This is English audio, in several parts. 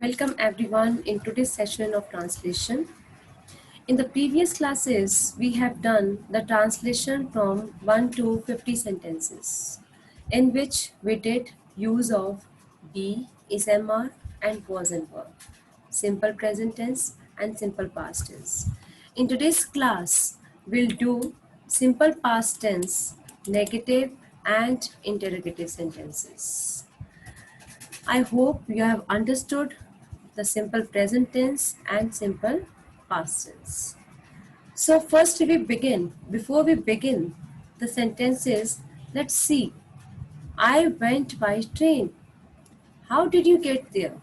Welcome everyone in today's session of translation. In the previous classes, we have done the translation from 1 to 50 sentences, in which we did use of be, is, am, and was and were, simple present tense and simple past tense. In today's class, we'll do simple past tense, negative and interrogative sentences. I hope you have understood the simple present tense and simple past tense. So first before we begin the sentences, let's see. I went by train. How did you get there?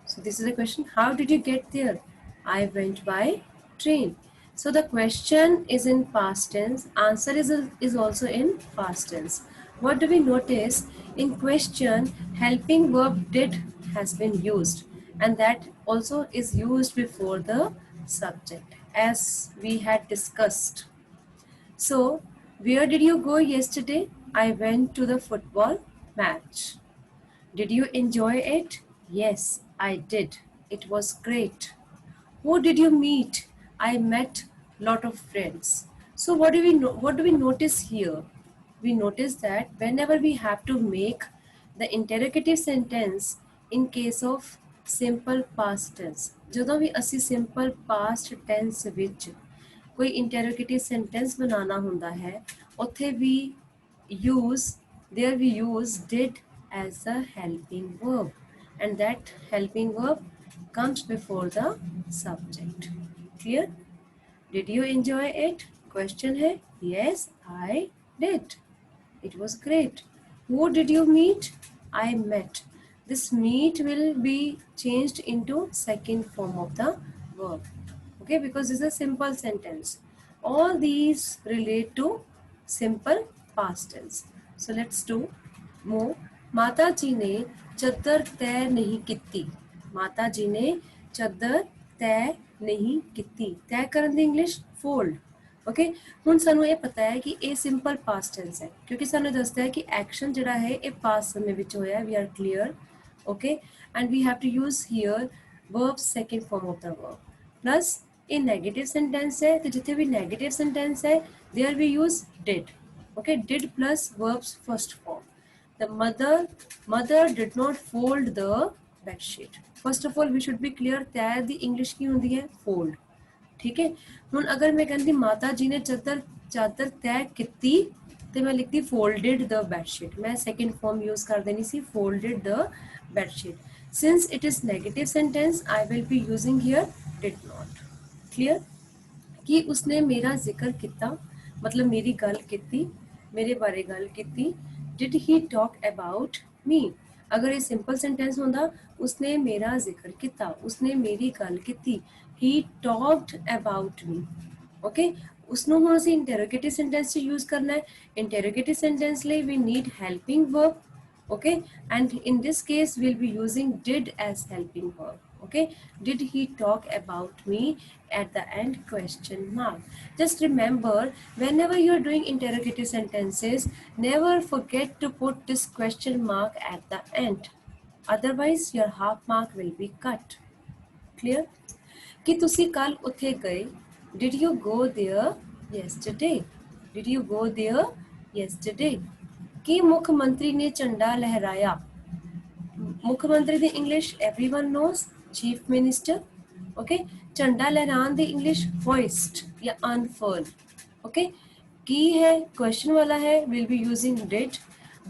So this is a question. How did you get there? I went by train. So the question is in past tense. Answer is also in past tense. What do we notice? In question, helping verb did has been used, and that also is used before the subject, as we had discussed. So, where did you go yesterday? I went to the football match. Did you enjoy it? Yes, I did. It was great. Who did you meet? I met lot of friends. So what do we notice here? We notice that whenever we have to make the interrogative sentence in case of simple past tense, ਜਦੋਂ ਵੀ ਅਸੀਂ simple past tense ਵਿੱਚ ਕੋਈ interrogative sentence ਬਣਾਉਣਾ ਹੁੰਦਾ ਹੈ, ਉੱਥੇ ਵੀ we use did as a helping verb, and that helping verb comes before the subject. Clear? Did you enjoy it? Question hai. Yes, I did. It was great. Who did you meet? I met. This meet will be changed into second form of the verb. Okay, because it's a simple sentence. All these relate to simple past tense. So let's do more. माता जी ने चद्दर तय नहीं कीती. माता जी ने चद्दर तय नहीं कीती. तय करन दी इंग्लिश फोल्ड. ओके, हुण सानू ये पता है कि ये सिंपल पास्ट टेंस है, क्योंकि सानू दसदा है कि एक्शन जिहड़ा है ये पास्ट समय विच होया. We are clear. Okay, and we have to use here verb second form of the verb. Plus ये नेगेटिव सेंटेंस है, तो जिथे भी नेगेटिव सेंटेंस है there we use did. Okay, did plus verbs first form. The mother did not fold the bed sheet. First of all, we should be clear that the English की होती है fold. ठीक है. ਹੁਣ अगर मैं कहती माता जी ने चादर तय कीती तो मैं लिखती folded the bedsheet. मैं second form use कर देनी सी folded the bedsheet. Since it is negative sentence, I will be using here did not. Clear? कि उसने मेरा जिक्र किया, मतलब मेरी गल कीती, मेरे बारे गल कीती. Did he talk about me? अगर ये सिंपल सेंटेंस होता उसने मेरा जिक्र किया, उसने मेरी गल की. He talked about me. Okay, उसनों हम असी इंटेरोगेटिव सेंटेंस यूज करना है. इंटेरोगेटिव सेंटेंस लिए we need helping verb. Okay, and in this case we'll be using did as helping verb. Okay, did he talk about me? At the end, question mark. Just remember, whenever you're doing interrogative sentences, never forget to put this question mark at the end, otherwise your half mark will be cut. Clear? कि तुसी कल उथे गए. Did you go there yesterday? Did you go there yesterday? कि मुख्यमंत्री ने झंडा लहराया. मुख्यमंत्री दी English everyone knows, chief minister. Okay, झंडा लहरान दी इंग्लिश होइस्ट या अनफर्ल. ओके, की है क्वेश्चन वाला है, will be using did.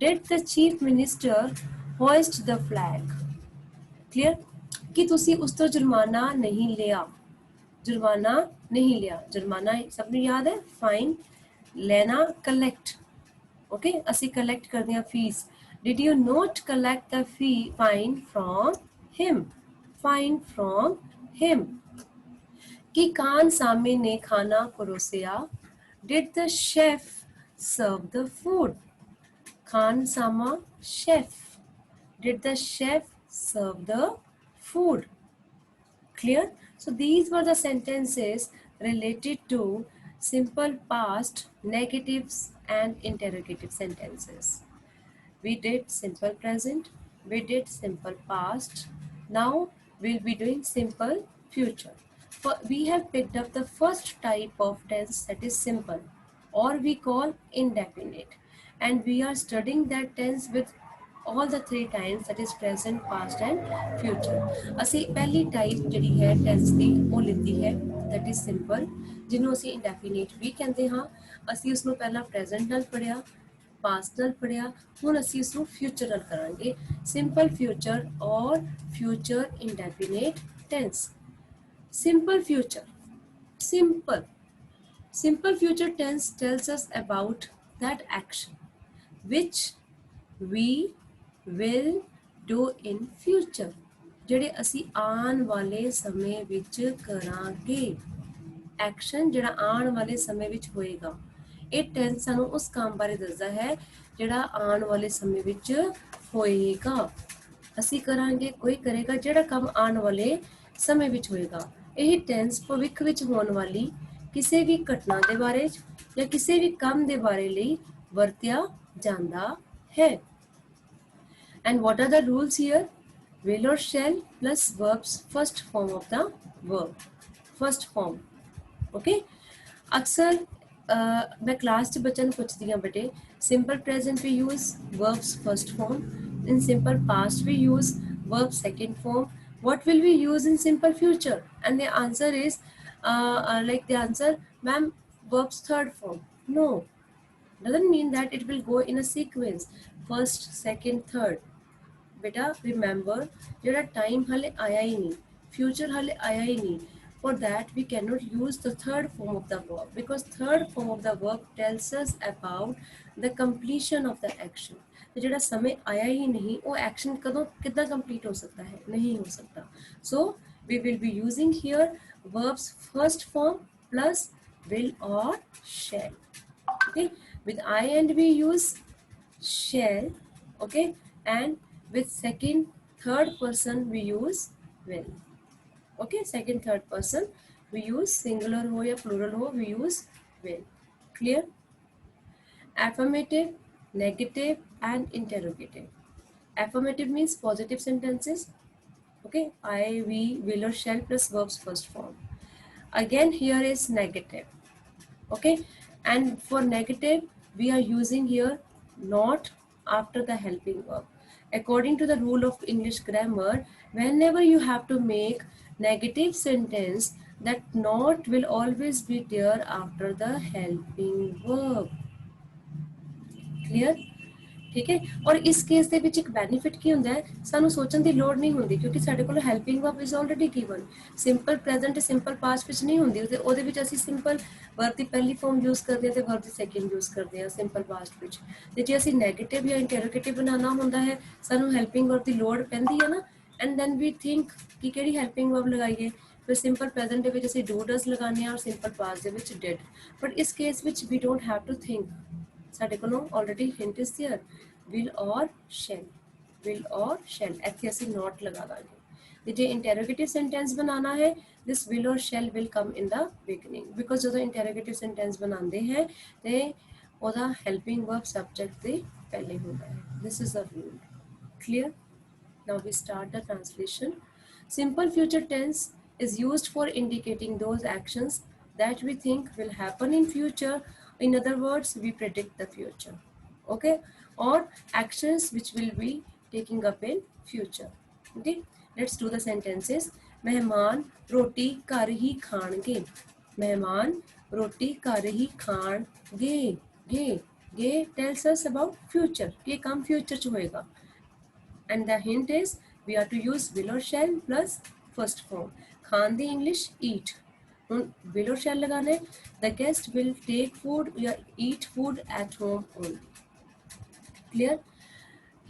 Did the chief minister hoist the flag? Clear? कि तुसी उस तो जुर्माना नहीं लिया. जुर्माना नहीं लिया. जुर्माना सबने याद है, फाइन. लेना कलेक्ट. ओके, असी कलेक्ट करते हैं fees. Did you not collect the fine from him? Fine from him. कि कान सामे ने खाना परोसिया. Did the chef serve the food? खान सामा chef. Did the chef serve the food? Clear? So these were the sentences related to simple past, negatives and interrogative sentences. We did simple present, we did simple past. Now we'll be doing simple future. We have picked up the first type of tense, that is simple, or we call indefinite, and we are studying that tense with all the three times, that is present, past and future. ਅਸੀਂ ਪਹਿਲੀ type ਜਿਹੜੀ ਹੈ tens ਦੀ ਉਹ ਲਿੱਤੀ ਹੈ, that is simple, ਜਿਹਨੂੰ ਅਸੀਂ indefinite ਵੀ ਕਹਿੰਦੇ ਹਾਂ। ਅਸੀਂ ਉਸ ਨੂੰ ਪਹਿਲਾਂ present ਨਾਲ ਪੜਿਆ, पास्ट नाल पढ़िया, हुण असीं इसनूं फ्यूचर नाल करांगे। सिंपल फ्यूचर और future indefinite tense. Simple future, simple simple future tense tells us about that action which we will do in future, ਜਿਹੜੇ ਅਸੀਂ ਆਉਣ ਵਾਲੇ ਸਮੇਂ ਵਿੱਚ ਕਰਾਂਗੇ। ਐਕਸ਼ਨ ਜਿਹੜਾ ਆਉਣ ਵਾਲੇ ਸਮੇਂ ਵਿੱਚ ਹੋਏਗਾ। ਇਹ ਟੈਂਸ ਸਾਨੂੰ ਉਸ ਕੰਮ ਬਾਰੇ ਦੱਸਦਾ ਹੈ ਜਿਹੜਾ ਆਉਣ ਵਾਲੇ ਸਮੇਂ ਵਿੱਚ ਹੋਏਗਾ। ਅਸੀਂ ਕਰਾਂਗੇ, ਕੋਈ ਕਰੇਗਾ, ਜਿਹੜਾ ਕੰਮ ਆਉਣ ਵਾਲੇ ਸਮੇਂ ਵਿੱਚ ਹੋਏਗਾ। ਇਹ ਟੈਂਸ ਭਵਿੱਖ ਵਿੱਚ ਹੋਣ ਵਾਲੀ ਕਿਸੇ ਵੀ ਘਟਨਾ ਦੇ ਬਾਰੇ ਜਾਂ ਕਿਸੇ ਵੀ ਕੰਮ ਦੇ ਬਾਰੇ ਲਈ ਵਰਤਿਆ ਜਾਂਦਾ ਹੈ। And what are the rules here? Will or shall plus verbs first form of the verb. First form. Okay? अक्सर मैं क्लास च बच्चों पूछती हाँ बेटे, simple present we use verbs first form, in simple past we use verb second form. What will we use in simple future? And the answer is like the answer, ma'am, verbs third form. No, doesn't mean that it will go in a sequence, first, second, third. बेटा remember, जेड़ा time हाले आया ही नहीं, future हाले आया ही नहीं, for that we cannot use the third form of the verb, because third form of the verb tells us about the completion of the action. तो जेड़ा समय आया ही नहीं, वो action कदों कितना complete हो सकता है? नहीं हो सकता। So we will be using here verbs first form plus will or shall. Okay, with I and we use shall. Okay, and with second third person we use will. Okay, second third person we use singular ho या plural ho, we use will. Clear? Affirmative, negative and interrogative. Affirmative means positive sentences. Okay, I, we, will or shall plus verbs first form. Again here is negative. Okay, and for negative we are using here not after the helping verb. According to the rule of English grammar, whenever you have to make negative sentence, that not will always be there after the helping verb. Clear? ठीक है। और इस case ਦੇ ਵਿੱਚ ਇੱਕ benefit ਕੀ ਹੁੰਦਾ ਹੈ, ਸਾਨੂੰ ਸੋਚਣ ਦੀ ਲੋੜ ਨਹੀਂ ਹੁੰਦੀ, ਕਿਉਂਕਿ ਸਾਡੇ ਕੋਲ helping verb is already given. Simple present ਤੇ ਸਿੰਪਲ ਪਾਸਟ ਵਿੱਚ ਨਹੀਂ ਹੁੰਦੀ, ਉਹਦੇ ਵਿੱਚ ਅਸੀਂ ਸਿੰਪਲ ਵਰਬ ਦੀ ਪਹਿਲੀ ਫਾਰਮ ਯੂਜ਼ ਕਰਦੇ ਹਾਂ ਤੇ ਵਰਬ ਦੀ ਸੈਕਿੰਡ ਯੂਜ਼ ਕਰਦੇ ਹਾਂ ਸਿੰਪਲ ਪਾਸਟ ਵਿੱਚ। ਤੇ ਜੇ ਅਸੀਂ ਨੈਗੇਟਿਵ ਜਾਂ ਇੰਟਰੋਗੇਟਿਵ ਬਣਾਉਣਾ ਹੁੰਦਾ ਹੈ, ਸਾਨੂੰ ਹੈਲਪਿੰਗ ਵਰਬ ਦੀ ਲੋੜ ਪੈਂਦੀ ਹੈ ਨਾ, ਐਂਡ ਦੈਨ ਵੀ ਥਿੰਕ ਕਿ ਕਿਹੜੀ ਹੈਲਪਿੰਗ ਵਰਬ ਲਗਾਈਏ। ਫਿਰ ਸਿੰਪਲ ਪ੍ਰੈਜ਼ੈਂਟ ਦੇ ਵਿੱਚ ਅਸੀਂ ਡੂ ਡਸ ਲਗਾਉਂਦੇ ਹਾਂ ਔਰ ਸਿੰਪਲ ਪਾਸਟ ਦੇ ਵਿੱਚ ਡਿਡ। ਬਟ ਇਸ ਕੇਸ ਵਿੱਚ we don't have to think, ਸਾਡੇ ਕੋਲੋਂ already hint is there, will or shall, will or shall, ਇੱਥੇ ਅਸੀਂ not ਲਗਾ ਦਾਂਗੇ। ਤੇ ਜੇ interrogative sentence ਬਣਾਉਣਾ ਹੈ, this will or shall will come in the beginning, because ਜਦੋਂ interrogative sentence ਬਣਾਉਂਦੇ ਹੈ ਤੇ ਉਹਦਾ helping verb subject ਦੇ ਪਹਿਲੇ ਹੁੰਦਾ ਹੈ। This is the rule. Clear? Now we start the translation. Simple future tense is used for indicating those actions that we think will happen in future. In other words, we predict the future. Okay, or actions which will be taking up in future. Okay, let's do the sentences. मेहमान रोटी घर ही खाणगे, मेहमान रोटी घर ही खाणगे। गे tells us about future, ये काम future च होएगा, and the hint is we are to use will or shall plus first form. Khan the English eat, will or shall लगाना है, the guest will take food या eat food at home only. Clear?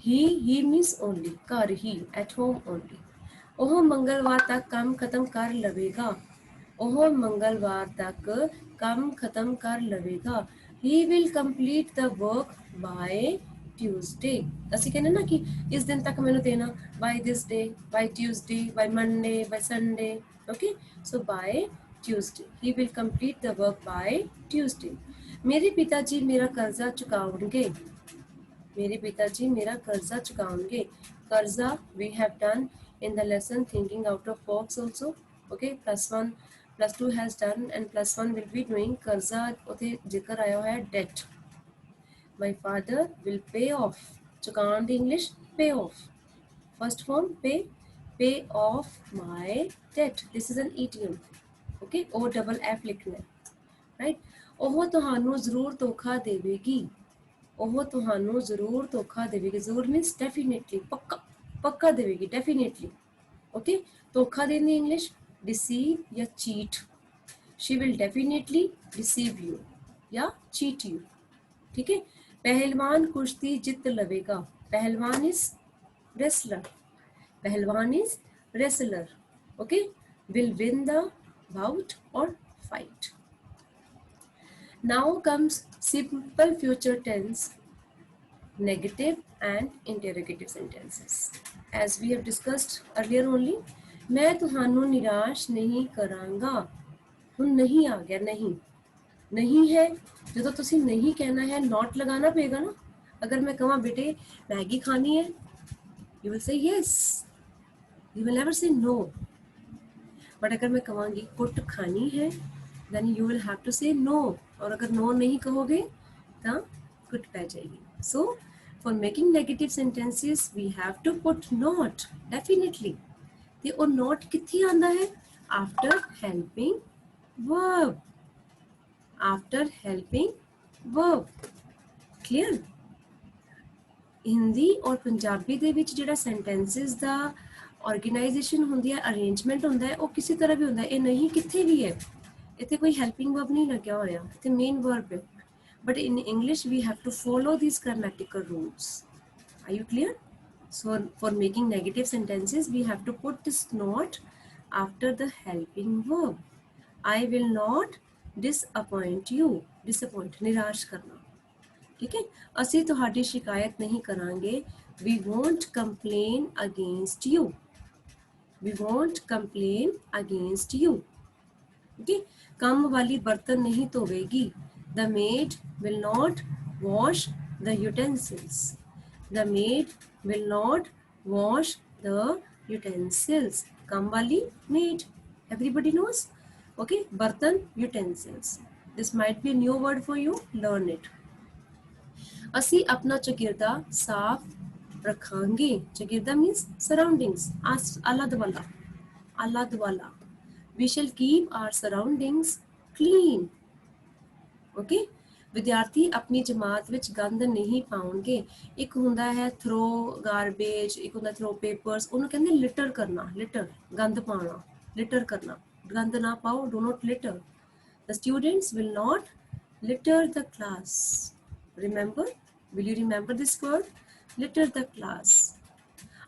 He means only, घर ही, at home only. ਉਹ ਮੰਗਲਵਾਰ ਤੱਕ ਕੰਮ ਖਤਮ ਕਰ ਲਵੇਗਾ, ਉਹ ਮੰਗਲਵਾਰ ਤੱਕ ਕੰਮ ਖਤਮ ਕਰ ਲਵੇਗਾ। He will complete the work by Tuesday. ਅਸੀਂ ਕਹਿੰਦੇ ਨਾ ਕਿ ਇਸ ਦਿਨ ਤੱਕ ਮੈਨੂੰ ਦੇਣਾ, by this day, by Tuesday, by Monday, by Sunday. Okay, so by Tuesday he will complete the work by Tuesday. ਮੇਰੇ ਪਿਤਾ ਜੀ ਮੇਰਾ ਕਰਜ਼ਾ ਚੁਕਾਉਣਗੇ, मेरे पिताजी मेरा कर्जा चुकाएंगे। कर्जा we have done, in the lesson thinking out of box also. Okay, +1 +2 has done and +1 will be doing कर्जा उथे जिक्र आया है debt. My father will pay off. चुकान the English pay off. First form pay off my debt. This is an idiom. Okay, O double F लिखना है, right? ਉਹ ਤੁਹਾਨੂੰ ਜ਼ਰੂਰ ਧੋਖਾ ਦੇਵੇਗੀ. ਉਹ ਤੁਹਾਨੂੰ ਜ਼ਰੂਰ ਧੋਖਾ ਦੇਵੇਗੀ. ਜ਼ਰੂਰ means definitely, ਪੱਕਾ ਦੇਵੇਗੀ, definitely. Okay, ਧੋਖਾ ਦੇਣ ਦੀ English deceive या cheat. She will definitely deceive you या cheat you. ठीक है. पहलवान कुश्ती जीत लवेगा. पहलवान is wrestler. पहलवान is wrestler. Okay, will win the bout or fight. Now comes simple future tense, negative and interrogative sentences. As we have discussed earlier only, मैं तुहानू निराश नहीं करांगा. हुण नहीं आ गया, नहीं है जो तुसी नहीं कहना है, नॉट लगाना पेगा ना. अगर मैं कहां बेटे मैगी खानी है, you will say yes, you will never say no. But अगर मैं कहूँगी कुट खानी है, then you will have to say no. और अगर no नहीं कहोगे तो कुट पै जाएगी. So for making negative sentences we have to put not, definitely. ते और not कित्थे आंदा है? After helping verb. After helping verb. Clear? Hindi और पंजाबी दे विच जिहड़ा sentences दा ऑर्गेनाइजेशन होंदी है, अरेंजमेंट होंदा है, वो किसी तरह भी होंदा है. ये नहीं कित्थे भी है, इत्थे कोई हेल्पिंग वर्ब नहीं लग्या होया, इत्थे मेन वर्ब है. But in English we have to follow these grammatical rules. Are you clear? So for making negative sentences we have to put this not after the helping verb. I will not disappoint you. Disappoint, निराश करना. ठीक है. ਅਸੀਂ ਤੁਹਾਡੀ शिकायत नहीं करांगे. We won't complain against you. We won't complain against you. Okay. काम वाली बर्तन नहीं धोवेगी. The maid will not wash the utensils. The maid will not wash the utensils. काम वाली maid. Everybody knows. Okay. बर्तन utensils. This might be a new word for you. Learn it. ਅਸੀਂ अपना चगिरदा साफ रखांगे. चगिरदा means surroundings, आला दुआला. We shall keep our surroundings clean. Okay. विद्यार्थी अपनी जमात विच गंद नहीं पाउणगे. एक हुंदा है थ्रो गार्बेज, एक हुंदा थ्रो पेपर्स. उन्होंने कहंदे लिटर करना, लिटर गंद पाना, लिटर करना. गंद ना पाओ, do not litter. The students will not litter the class. Remember? Will you remember this word? Litter the class.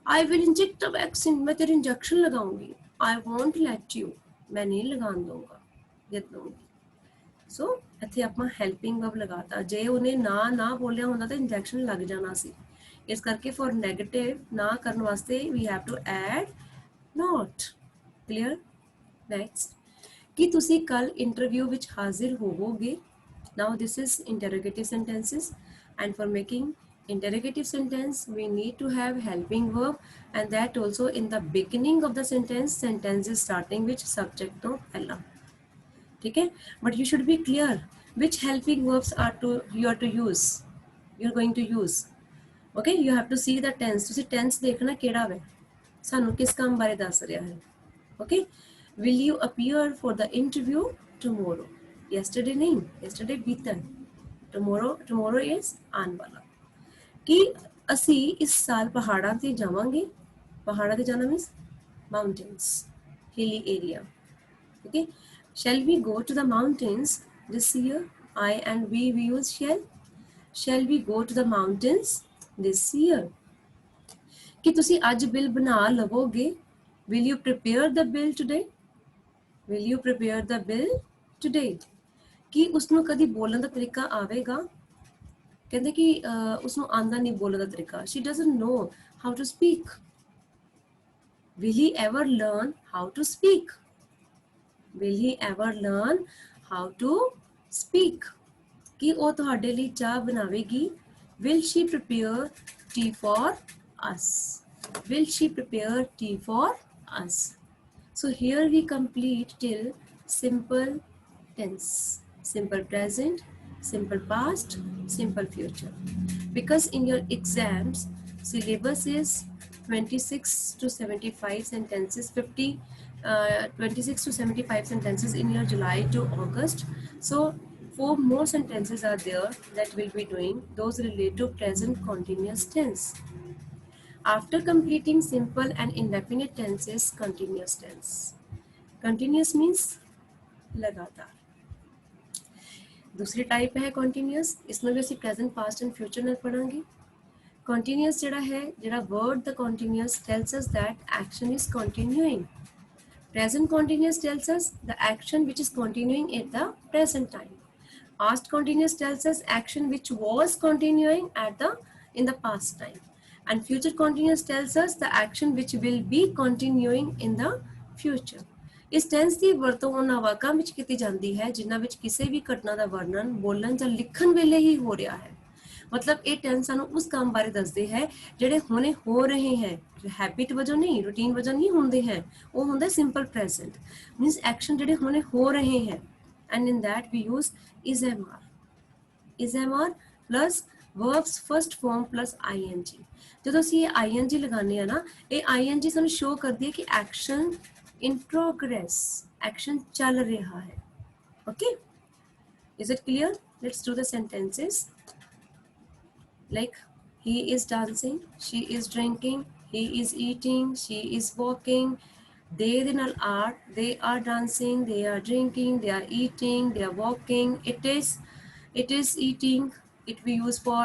I will inject a vaccine. मैं तेरे इंजेक्शन लगाऊंगी. I won't let you. मैं नहीं लगान दूंगा, ये दूंगी. So इत्थे आपां helping verb लगाता. जे उन्हें ना बोलिया होंदा तो इंजेक्शन लग जाना सी. इस करके for negative ना करने वास्ते we have to add not. Clear? Next. कि तुसी कल इंटरव्यू विच हाजिर होवोगे. Now this is interrogative sentences, and for making interrogative sentence we need to have helping verb, and that also in the beginning of the sentence is starting with subject to pehla. ठीक है. But you should be clear which helping verbs you are to use, you're going to use. Okay, you have to see the tense. तुसी tense देखना केड़ा है, सानू किस काम बारे दस रहा है. Okay, will you appear for the interview tomorrow? Yesterday नहीं, yesterday बीता है. Tomorrow is आने वाला. कि असी इस साल पहाड़ां ते जावांगे. पहाड़ां ते जाना means mountains, hilly area. Okay, shall we go to the mountains this year? I and we use shall we go to the mountains this year? कि तुसी आज बिल बना लवोगे. Will you prepare the bill today? Will you prepare the bill today? कि उसनों कदी बोलने का तरीका आवेगा. कहते कि उसनों आंदा नहीं बोलने का तरीका. She doesn't know how to speak. Will he ever learn how to speak? Will he ever learn how to speak? कि वो तुहाडे लिए चाह बनावेगी. Will she prepare tea for us? Will she prepare tea for us? So here we complete till simple tense, simple present, simple past, simple future. Because in your exams, syllabus is 26 to 75 sentences, 26 to 75 sentences in your July to August. So 4 more sentences are there that we'll be doing. Those relate to present continuous tense. After completing simple and indefinite tenses, continuous tense. Continuous means लगातार. दूसरी type है continuous. इसमें भी ਅਸੀਂ present, past and future ਨਾਲ ਪੜਾਂਗੇ. Continuous ਜਿਹੜਾ ਹੈ, ਜਿਹੜਾ word the continuous tells us that action is continuing. Present continuous tells us the action which is continuing at the present time. Past continuous tells us action which was continuing in the past time. And future continuous tells us the action which will be continuing in the future. ਇਸ tens ਦੀ ਵਰਤੋਂ ਉਹਨਾਂ ਵਾਕਾਂ ਵਿੱਚ ਕੀਤੀ ਜਾਂਦੀ ਹੈ ਜਿਨ੍ਹਾਂ ਵਿੱਚ ਕਿਸੇ ਵੀ ਘਟਨਾ ਦਾ ਵਰਣਨ ਬੋਲਣ ਜਾਂ ਲਿਖਣ ਵੇਲੇ ਹੀ ਹੋ ਰਿਹਾ ਹੈ। ਮਤਲਬ ਇਹ ਟੈਂਸ ਸਾਨੂੰ ਉਸ ਕੰਮ ਬਾਰੇ ਦੱਸਦੇ ਹੈ ਜਿਹੜੇ ਹੁਣੇ ਹੋ ਰਹੇ ਹੈ, ਹੈਬਿਟ ਵਜੋਂ ਨਹੀਂ, ਰੂਟੀਨ ਵਜੋਂ ਨਹੀਂ ਹੁੰਦੇ ਹੈ, ਉਹ ਹੁੰਦਾ ਸਿੰਪਲ ਪ੍ਰੈਜ਼ੈਂਟ, ਮੀਨਸ ਐਕਸ਼ਨ ਜਿਹੜੇ ਹੁਣੇ ਹੋ ਰਹੇ ਹੈ। And in that we use is MR. Is MR plus verbs first form plus ing. ਜਦੋਂ ਅਸੀਂ ਇਹ ing ਲਗਾਉਂਦੇ ਆ ਨਾ, ਇਹ ing ਸਾਨੂੰ ਸ਼ੋ ਕਰਦੀ ਹੈ ਕਿ ਐਕਸ਼ਨ in progress, action चल रहा है. Okay, is it clear? Let's do the sentences. Like, he is dancing, she is drinking, he is eating, she is walking. They are, they are dancing, they are drinking, they are eating, they are walking. It is eating. It we use for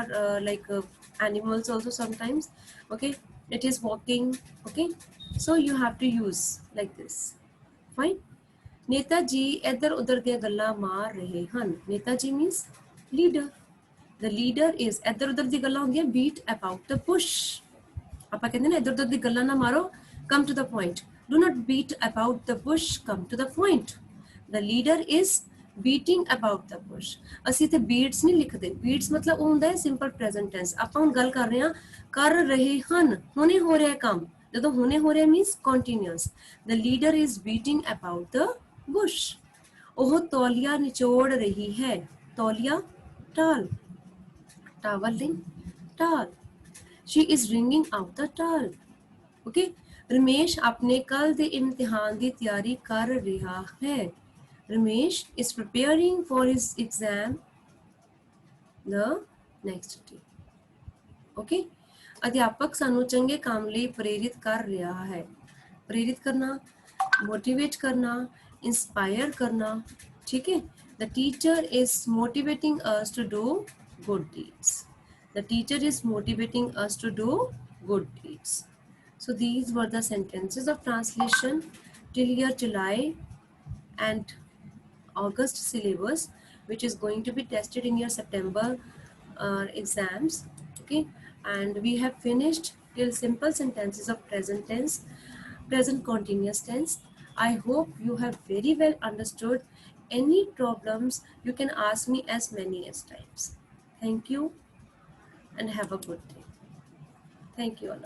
animals also sometimes. Okay, it is walking. Okay, so you have to use like this. Fine. Netaji इधर उधर ਦੀਆਂ ਗੱਲਾਂ ਮਾਰ ਰਹੇ ਹਨ. Netaji means leader. The leader is इधर उधर दी ਗੱਲਾਂ ਹੁੰਦੀਆਂ beat about the bush. ਆਪਾਂ ਕਹਿੰਦੇ ਨੇ ਇਧਰ ਉਧਰ ਦੀ ਗੱਲਾਂ ਨਾ ਮਾਰੋ, come to the point. Do not beat about the bush, come to the point. The leader is beating about the bush. ਅਸੀਂ ਤੇ beats ਨਹੀਂ ਲਿਖਦੇ. beats ਮਤਲਬ ਉਹ ਹੁੰਦਾ ਹੈ simple present tense. ਆਪਾਂ ਹੁਣ ਗੱਲ ਕਰ ਰਹੇ ਹਾਂ ਕਰ ਰਹੇ ਹਨ, ਹੁਣੇ ਹੋ ਰਿਹਾ ਕੰਮ. ਜਦੋਂ ਹੁਣੇ ਹੋ ਰਿਹਾ means continuous. The leader is beating about the bush. ਉਹ ਤੌਲੀਆ ਨਿਚੋੜ ਰਹੀ ਹੈ. ਤੌਲੀਆ ਟਾਲ, towel ਨਹੀਂ, ਟਾਲ. She is wringing out the towel. Okay. Ramesh अपने कल दे इम्तिहान की तैयारी कर रहा है. Ramesh is preparing for his exam the next day. Okay. अध्यापक सानू चंगे काम ਲਈ प्रेरित कर रहा है. प्रेरित करना, मोटिवेट करना, इंस्पायर करना. ठीक है. The teacher is motivating us to do good deeds. The teacher is motivating us to do good deeds. So these were the sentences of translation till year July and August syllabus, which is going to be tested in your September exams. Okay, and we have finished till simple sentences of present tense, present continuous tense. I hope you have very well understood. Any problems you can ask me as many as times. Thank you and have a good day. Thank you all.